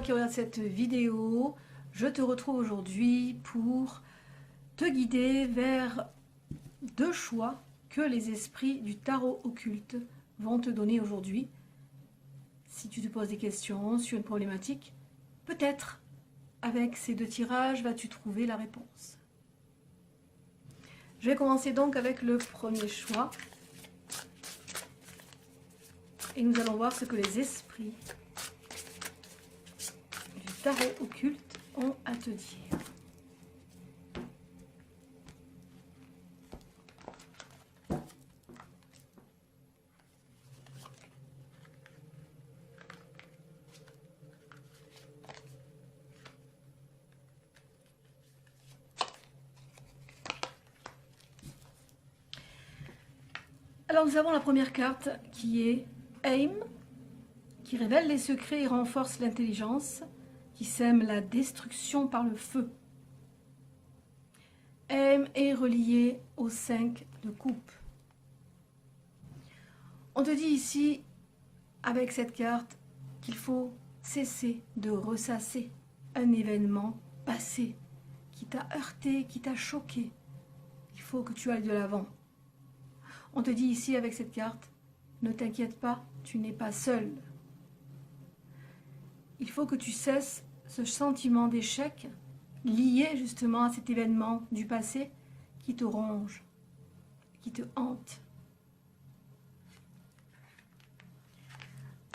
qui regarde cette vidéo. Je te retrouve aujourd'hui pour te guider vers deux choix que les esprits du tarot occulte vont te donner aujourd'hui. Si tu te poses des questions sur une problématique, peut-être avec ces deux tirages vas-tu trouver la réponse. Je vais commencer donc avec le premier choix. Et nous allons voir ce que les esprits du tarot occulte ont à te dire. Alors nous avons la première carte qui est Aim, qui révèle les secrets et renforce l'intelligence, qui sème la destruction par le feu. Aim est relié au 5 de coupe. On te dit ici, avec cette carte, qu'il faut cesser de ressasser un événement passé qui t'a heurté, qui t'a choqué. Il faut que tu ailles de l'avant. On te dit ici avec cette carte, ne t'inquiète pas, tu n'es pas seul. Il faut que tu cesses ce sentiment d'échec lié justement à cet événement du passé qui te ronge, qui te hante.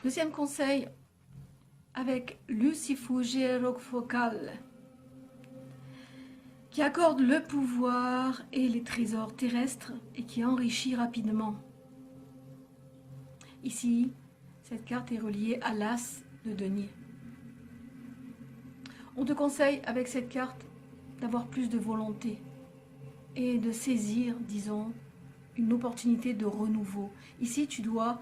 Deuxième conseil, avec Lucifugero Focal, qui accorde le pouvoir et les trésors terrestres et qui enrichit rapidement. Ici, cette carte est reliée à l'as de denier. On te conseille avec cette carte d'avoir plus de volonté et de saisir, disons, une opportunité de renouveau. Ici, tu dois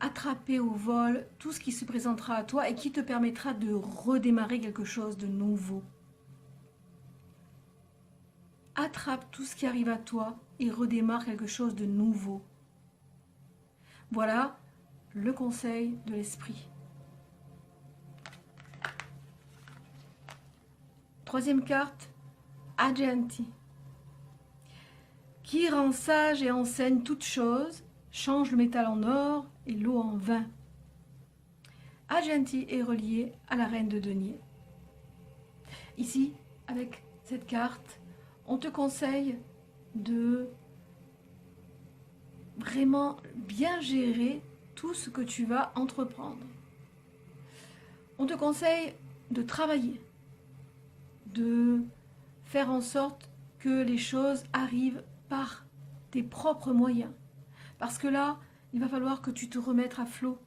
attraper au vol tout ce qui se présentera à toi et qui te permettra de redémarrer quelque chose de nouveau. Attrape tout ce qui arrive à toi et redémarre quelque chose de nouveau. Voilà le conseil de l'esprit. Troisième carte, Agenti, qui rend sage et enseigne toutes choses, change le métal en or et l'eau en vin. Agenti est relié à la reine de denier. Ici, avec cette carte, on te conseille de vraiment bien gérer tout ce que tu vas entreprendre. On te conseille de travailler, de faire en sorte que les choses arrivent par tes propres moyens. Parce que là, il va falloir que tu te remettes à flot,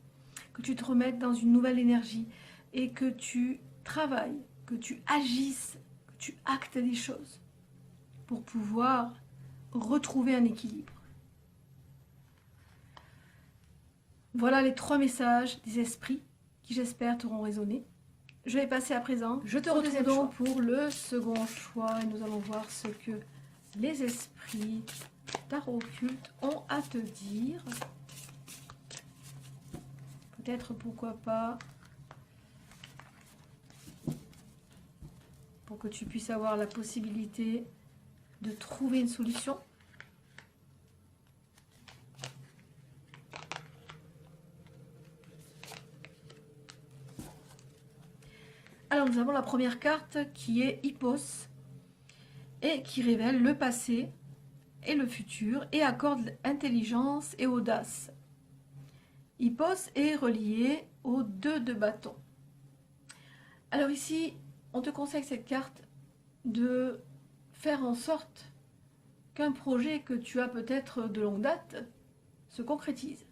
que tu te remettes dans une nouvelle énergie et que tu travailles, que tu agisses, que tu actes des choses pour pouvoir retrouver un équilibre. Voilà les trois messages des esprits qui, j'espère, t'auront résonné. Je vais passer à présent. Je te retrouve donc pour le second choix et nous allons voir ce que les esprits tarot occulte ont à te dire. Peut-être, pourquoi pas, pour que tu puisses avoir la possibilité de trouver une solution. Alors nous avons la première carte qui est Hippos et qui révèle le passé et le futur et accorde intelligence et audace. Hippos est relié au 2 de bâton. Alors ici, on te conseille cette carte de faire en sorte qu'un projet que tu as peut-être de longue date se concrétise.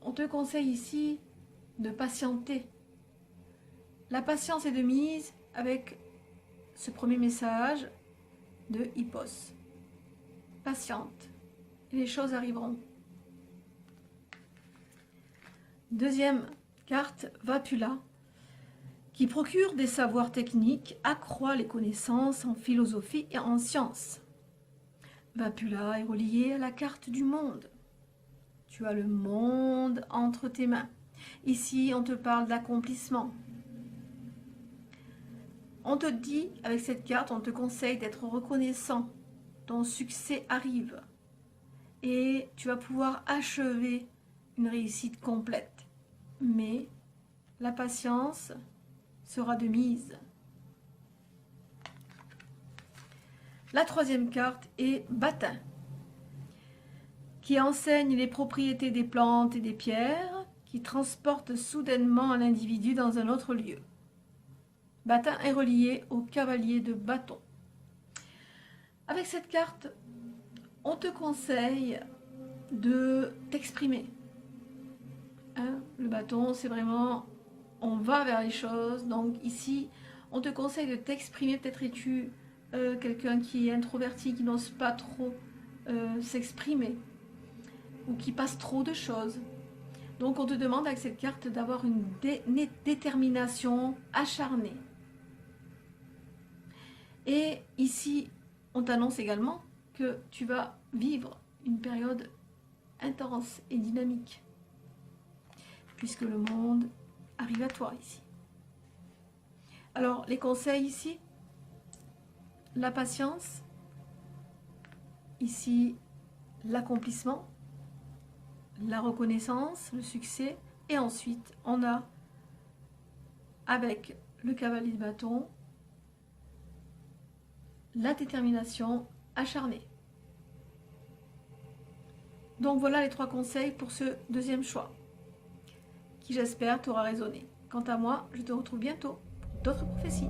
On te conseille ici de patienter. La patience est de mise avec ce premier message de Hippos. Patiente, et les choses arriveront. Deuxième carte, Vapula, qui procure des savoirs techniques, accroît les connaissances en philosophie et en sciences. Vapula est relié à la carte du monde. Tu as le monde entre tes mains. Ici, on te parle d'accomplissement. On te dit, avec cette carte, on te conseille d'être reconnaissant. Ton succès arrive. Et tu vas pouvoir achever une réussite complète. Mais la patience sera de mise. La troisième carte est Bâtin, qui enseigne les propriétés des plantes et des pierres, qui transporte soudainement l'individu dans un autre lieu. Bâtin est relié au cavalier de bâton. Avec cette carte, on te conseille de t'exprimer. Hein, le bâton, c'est vraiment, on va vers les choses. Donc ici, on te conseille de t'exprimer. Peut-être es-tu quelqu'un qui est introverti, qui n'ose pas trop s'exprimer, ou qui passe trop de choses. Donc on te demande avec cette carte d'avoir une détermination acharnée. Et ici, on t'annonce également que tu vas vivre une période intense et dynamique, puisque le monde arrive à toi ici. Alors, les conseils ici, la patience, ici, l'accomplissement, la reconnaissance, le succès, et ensuite, on a, avec le cavalier de bâton, la détermination acharnée. Donc voilà les 3 conseils pour ce deuxième choix, qui j'espère t'aura résonné. Quant à moi, je te retrouve bientôt pour d'autres prophéties.